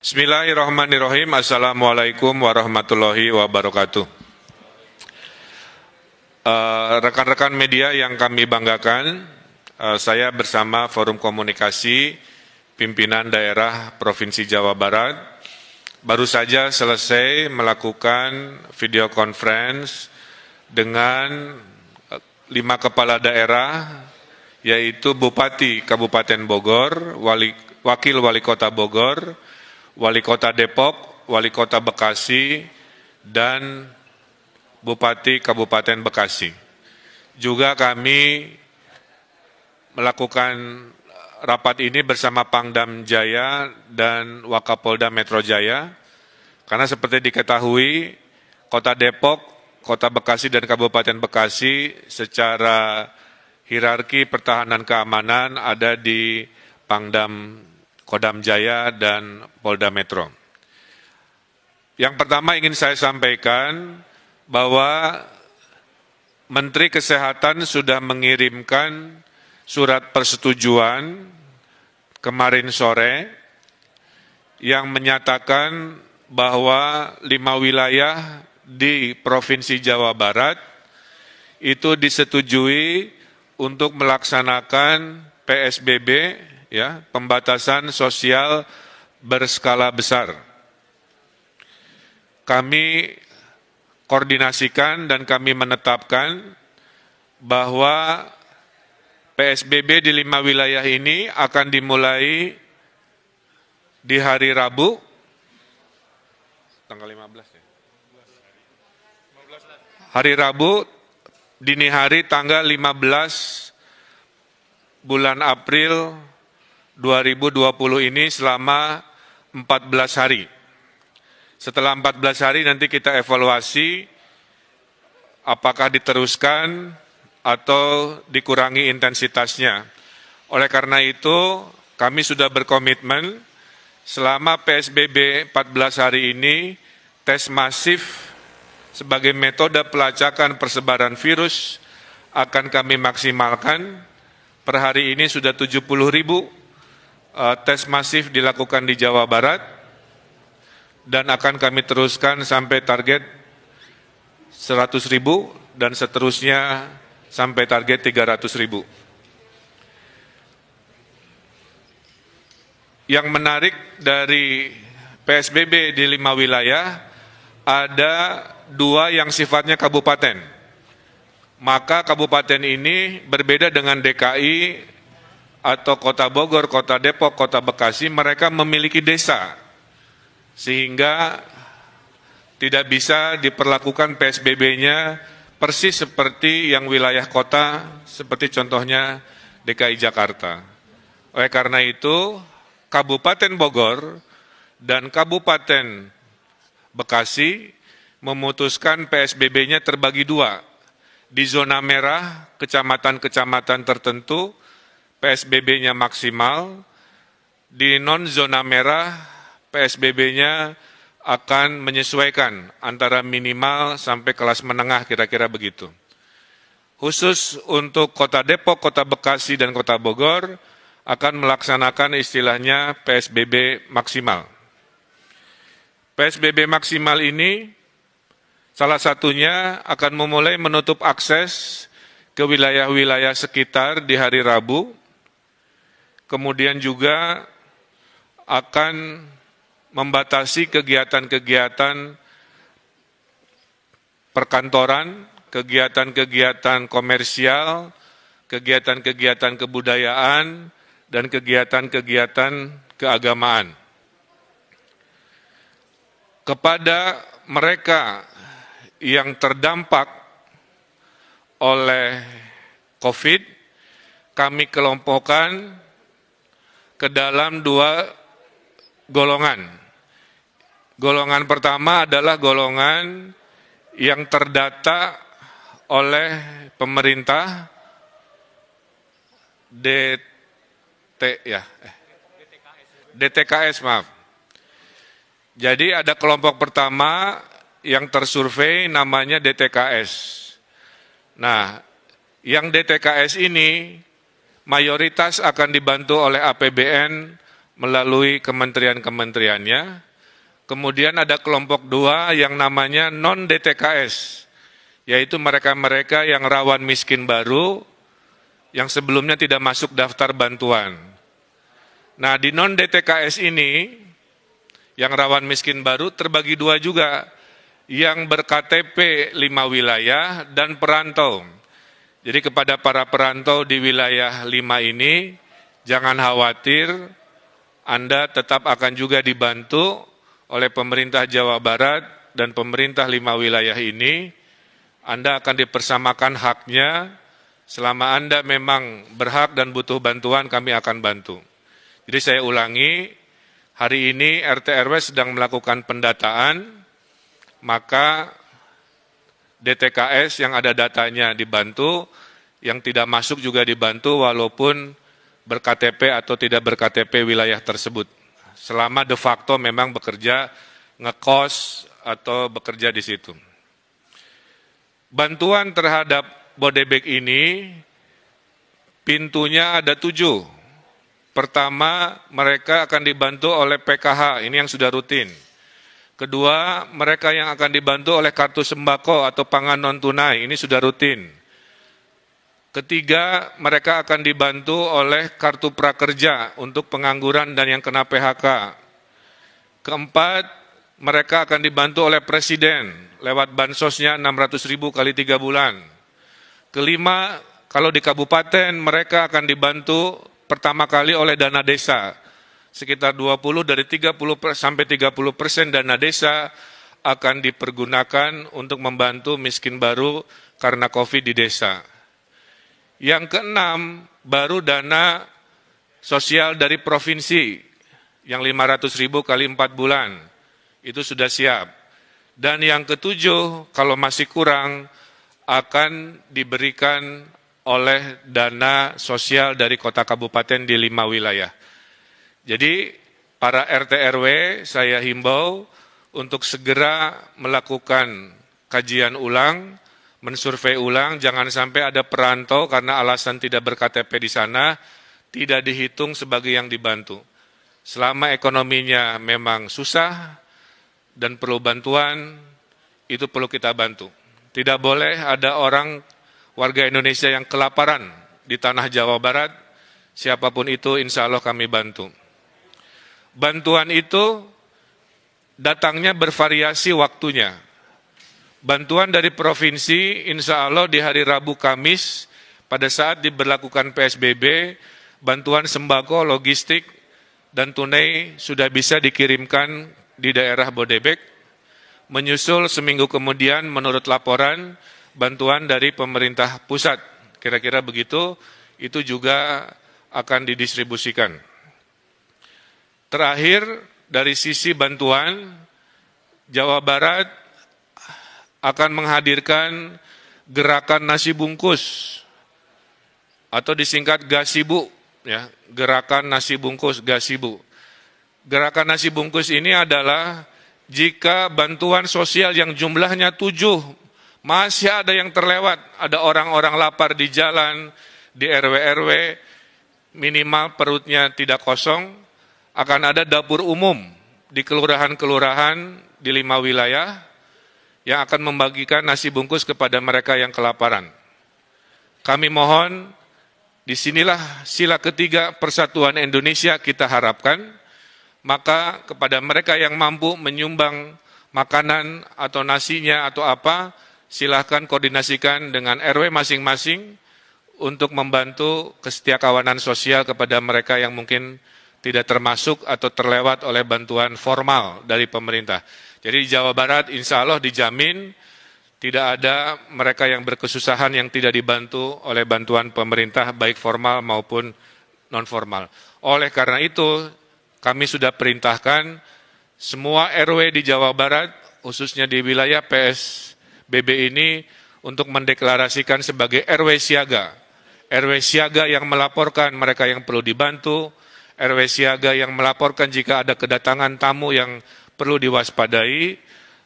Bismillahirrahmanirrahim. Assalamualaikum warahmatullahi wabarakatuh. Rekan-rekan media yang kami banggakan, saya bersama Forum Komunikasi Pimpinan Daerah Provinsi Jawa Barat baru saja selesai melakukan video conference dengan 5 kepala daerah, yaitu Bupati Kabupaten Bogor, Wakil Wali Kota Bogor, Wali Kota Depok, Wali Kota Bekasi, dan Bupati Kabupaten Bekasi. Juga kami melakukan rapat ini bersama Pangdam Jaya dan Wakapolda Metro Jaya, karena seperti diketahui, Kota Depok, Kota Bekasi, dan Kabupaten Bekasi secara hierarki pertahanan keamanan ada di Pangdam Kodam Jaya dan Polda Metro. Yang pertama ingin saya sampaikan bahwa Menteri Kesehatan sudah mengirimkan surat persetujuan kemarin sore yang menyatakan bahwa 5 wilayah di Provinsi Jawa Barat itu disetujui untuk melaksanakan PSBB, ya, pembatasan sosial berskala besar. Kami koordinasikan dan kami menetapkan bahwa PSBB di 5 wilayah ini akan dimulai di hari Rabu, tanggal 15 ya? Hari Rabu, dini hari tanggal 15 bulan April 2020 ini selama 14 hari. Setelah 14 hari nanti kita evaluasi apakah diteruskan atau dikurangi intensitasnya. Oleh karena itu, kami sudah berkomitmen selama PSBB 14 hari ini, tes masif sebagai metode pelacakan persebaran virus akan kami maksimalkan. Per hari ini sudah 70.000 tes masif dilakukan di Jawa Barat, dan akan kami teruskan sampai target 100.000 dan seterusnya sampai target 300.000. Yang menarik dari PSBB di 5 wilayah, ada 2 yang sifatnya kabupaten. Maka kabupaten ini berbeda dengan DKI atau Kota Bogor, Kota Depok, Kota Bekasi, mereka memiliki desa, sehingga tidak bisa diperlakukan PSBB-nya persis seperti yang wilayah kota, seperti contohnya DKI Jakarta. Oleh karena itu, Kabupaten Bogor dan Kabupaten Bekasi memutuskan PSBB-nya terbagi 2. Di zona merah, kecamatan-kecamatan tertentu, PSBB-nya maksimal. Di non-zona merah, PSBB-nya akan menyesuaikan antara minimal sampai kelas menengah, kira-kira begitu. Khusus untuk Kota Depok, Kota Bekasi, dan Kota Bogor akan melaksanakan istilahnya PSBB maksimal. PSBB maksimal ini salah satunya akan memulai menutup akses ke wilayah-wilayah sekitar di hari Rabu, kemudian juga akan membatasi kegiatan-kegiatan perkantoran, kegiatan-kegiatan komersial, kegiatan-kegiatan kebudayaan, dan kegiatan-kegiatan keagamaan. Kepada mereka yang terdampak oleh COVID, kami kelompokkan ke dalam 2 golongan. Golongan pertama adalah golongan yang terdata oleh pemerintah DTKS, maaf. Jadi ada kelompok pertama yang tersurvei namanya DTKS. Nah, yang DTKS ini mayoritas akan dibantu oleh APBN melalui kementerian-kementeriannya. Kemudian ada kelompok 2 yang namanya non-DTKS, yaitu mereka-mereka yang rawan miskin baru, yang sebelumnya tidak masuk daftar bantuan. Nah, di non-DTKS ini, yang rawan miskin baru terbagi 2 juga, yang berKTP 5 wilayah dan perantau. Jadi kepada para perantau di wilayah 5 ini, jangan khawatir, Anda tetap akan juga dibantu oleh pemerintah Jawa Barat dan pemerintah 5 wilayah ini. Anda akan dipersamakan haknya, selama Anda memang berhak dan butuh bantuan, kami akan bantu. Jadi saya ulangi, hari ini RT RW sedang melakukan pendataan, maka DTKS yang ada datanya dibantu, yang tidak masuk juga dibantu walaupun berKTP atau tidak berKTP wilayah tersebut. Selama de facto memang bekerja ngekos atau bekerja di situ. Bantuan terhadap Bodebek ini pintunya ada 7. Pertama, mereka akan dibantu oleh PKH, ini yang sudah rutin. Kedua, mereka yang akan dibantu oleh kartu sembako atau pangan non tunai, ini sudah rutin. Ketiga, mereka akan dibantu oleh kartu prakerja untuk pengangguran dan yang kena PHK. Keempat, mereka akan dibantu oleh Presiden lewat bansosnya 600.000 kali 3 bulan. Kelima, kalau di kabupaten mereka akan dibantu pertama kali oleh dana desa. Sekitar 20 dari 30 sampai 30% dana desa akan dipergunakan untuk membantu miskin baru karena COVID di desa. Yang keenam, baru dana sosial dari provinsi yang 500.000 kali 4 bulan, itu sudah siap. Dan yang ketujuh, kalau masih kurang, akan diberikan oleh dana sosial dari kota kabupaten di 5 wilayah. Jadi para RT RW saya himbau untuk segera melakukan kajian ulang, mensurvei ulang, jangan sampai ada perantau karena alasan tidak berKTP di sana, tidak dihitung sebagai yang dibantu. Selama ekonominya memang susah dan perlu bantuan, itu perlu kita bantu. Tidak boleh ada orang warga Indonesia yang kelaparan di tanah Jawa Barat, siapapun itu insya Allah kami bantu. Bantuan itu datangnya bervariasi waktunya. Bantuan dari provinsi insya Allah di hari Rabu Kamis pada saat diberlakukan PSBB, bantuan sembako, logistik, dan tunai sudah bisa dikirimkan di daerah Bodebek. Menyusul seminggu kemudian menurut laporan bantuan dari pemerintah pusat. Kira-kira begitu, itu juga akan didistribusikan. Terakhir, dari sisi bantuan, Jawa Barat akan menghadirkan gerakan nasi bungkus atau disingkat Gasibu, ya, gerakan nasi bungkus Gasibu. Gerakan nasi bungkus ini adalah jika bantuan sosial yang jumlahnya 7 masih ada yang terlewat, ada orang-orang lapar di jalan, di RW-RW, minimal perutnya tidak kosong, akan ada dapur umum di kelurahan-kelurahan di 5 wilayah yang akan membagikan nasi bungkus kepada mereka yang kelaparan. Kami mohon, disinilah sila ketiga persatuan Indonesia kita harapkan, maka kepada mereka yang mampu menyumbang makanan atau nasinya atau apa, silahkan koordinasikan dengan RW masing-masing untuk membantu kesetiakawanan sosial kepada mereka yang mungkin tidak termasuk atau terlewat oleh bantuan formal dari pemerintah. Jadi di Jawa Barat insya Allah dijamin tidak ada mereka yang berkesusahan yang tidak dibantu oleh bantuan pemerintah baik formal maupun non formal. Oleh karena itu kami sudah perintahkan semua RW di Jawa Barat khususnya di wilayah PSBB ini untuk mendeklarasikan sebagai RW siaga. RW siaga yang melaporkan mereka yang perlu dibantu, RW siaga yang melaporkan jika ada kedatangan tamu yang perlu diwaspadai,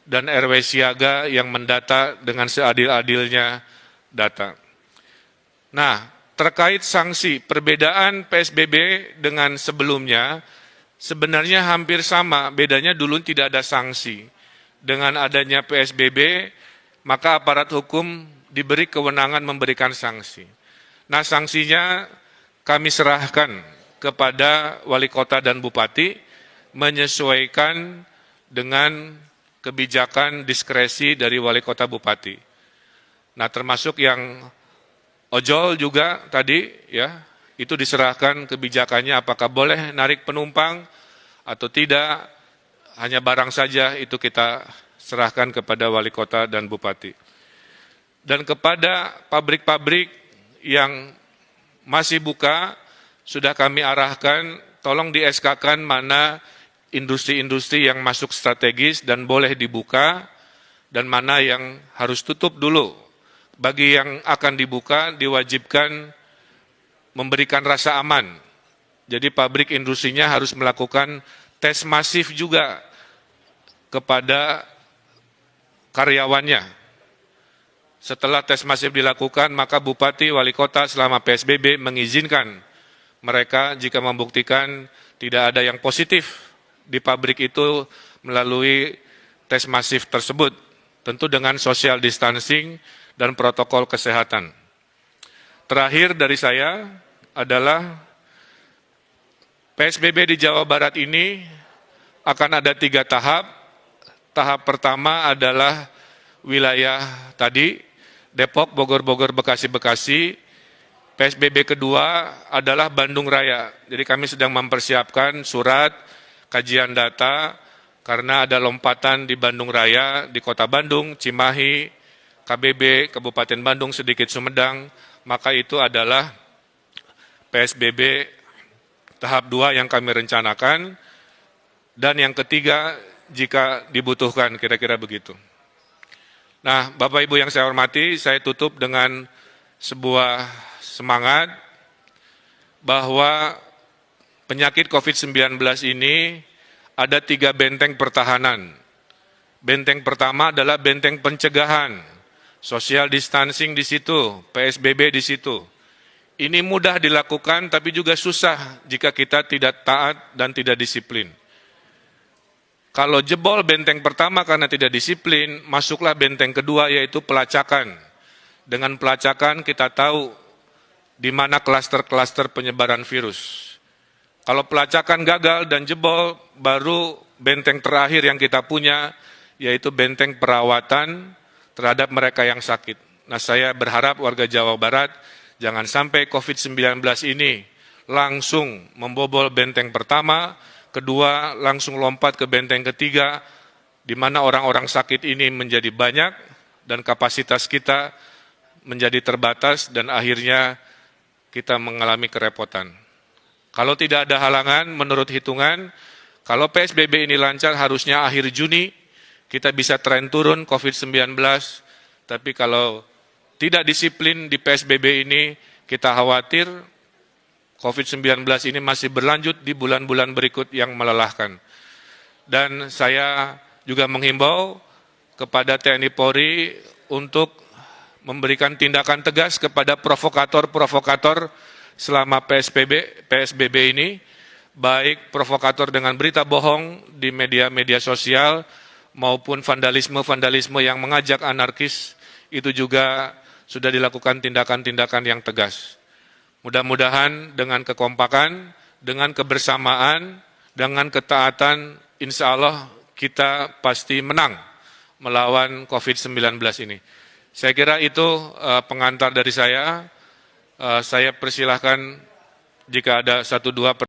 dan RW siaga yang mendata dengan seadil-adilnya data. Nah, terkait sanksi, perbedaan PSBB dengan sebelumnya, sebenarnya hampir sama, bedanya dulu tidak ada sanksi. Dengan adanya PSBB, maka aparat hukum diberi kewenangan memberikan sanksi. Nah, sanksinya kami serahkan kepada wali kota dan bupati menyesuaikan dengan kebijakan diskresi dari wali kota bupati. Nah, termasuk yang ojol juga tadi ya, itu diserahkan kebijakannya apakah boleh narik penumpang atau tidak, hanya barang saja itu kita serahkan kepada wali kota dan bupati. Dan kepada pabrik-pabrik yang masih buka, sudah kami arahkan, tolong di SK-kan mana industri-industri yang masuk strategis dan boleh dibuka, dan mana yang harus tutup dulu. Bagi yang akan dibuka, diwajibkan memberikan rasa aman. Jadi pabrik industrinya harus melakukan tes masif juga kepada karyawannya. Setelah tes masif dilakukan, maka bupati, wali kota selama PSBB mengizinkan mereka jika membuktikan tidak ada yang positif di pabrik itu melalui tes masif tersebut, tentu dengan social distancing dan protokol kesehatan. Terakhir dari saya adalah PSBB di Jawa Barat ini akan ada 3 tahap. Tahap pertama adalah wilayah tadi, Depok, Bogor, Bekasi. PSBB kedua adalah Bandung Raya. Jadi kami sedang mempersiapkan surat, kajian data, karena ada lompatan di Bandung Raya, di Kota Bandung, Cimahi, KBB, Kabupaten Bandung, sedikit Sumedang, maka itu adalah PSBB tahap 2 yang kami rencanakan, dan yang ketiga jika dibutuhkan, kira-kira begitu. Nah, Bapak Ibu yang saya hormati, saya tutup dengan sebuah semangat bahwa penyakit COVID-19 ini ada 3 benteng pertahanan. Benteng pertama adalah benteng pencegahan, social distancing di situ, PSBB di situ. Ini mudah dilakukan tapi juga susah jika kita tidak taat dan tidak disiplin. Kalau jebol benteng pertama karena tidak disiplin, masuklah benteng kedua yaitu pelacakan. Dengan pelacakan kita tahu di mana klaster-klaster penyebaran virus. Kalau pelacakan gagal dan jebol, baru benteng terakhir yang kita punya yaitu benteng perawatan terhadap mereka yang sakit. Nah, saya berharap warga Jawa Barat jangan sampai COVID-19 ini langsung membobol benteng pertama, kedua langsung lompat ke benteng ketiga, di mana orang-orang sakit ini menjadi banyak dan kapasitas kita menjadi terbatas dan akhirnya kita mengalami kerepotan. Kalau tidak ada halangan, menurut hitungan, kalau PSBB ini lancar harusnya akhir Juni kita bisa tren turun COVID-19, tapi kalau tidak disiplin di PSBB ini, kita khawatir COVID-19 ini masih berlanjut di bulan-bulan berikut yang melelahkan. Dan saya juga menghimbau kepada TNI Polri untuk memberikan tindakan tegas kepada provokator-provokator selama PSBB ini, baik provokator dengan berita bohong di media-media sosial maupun vandalisme-vandalisme yang mengajak anarkis, itu juga sudah dilakukan tindakan-tindakan yang tegas. Mudah-mudahan dengan kekompakan, dengan kebersamaan, dengan ketaatan, insya Allah kita pasti menang melawan COVID-19 ini. Saya kira itu pengantar dari saya. Saya persilahkan jika ada 1-2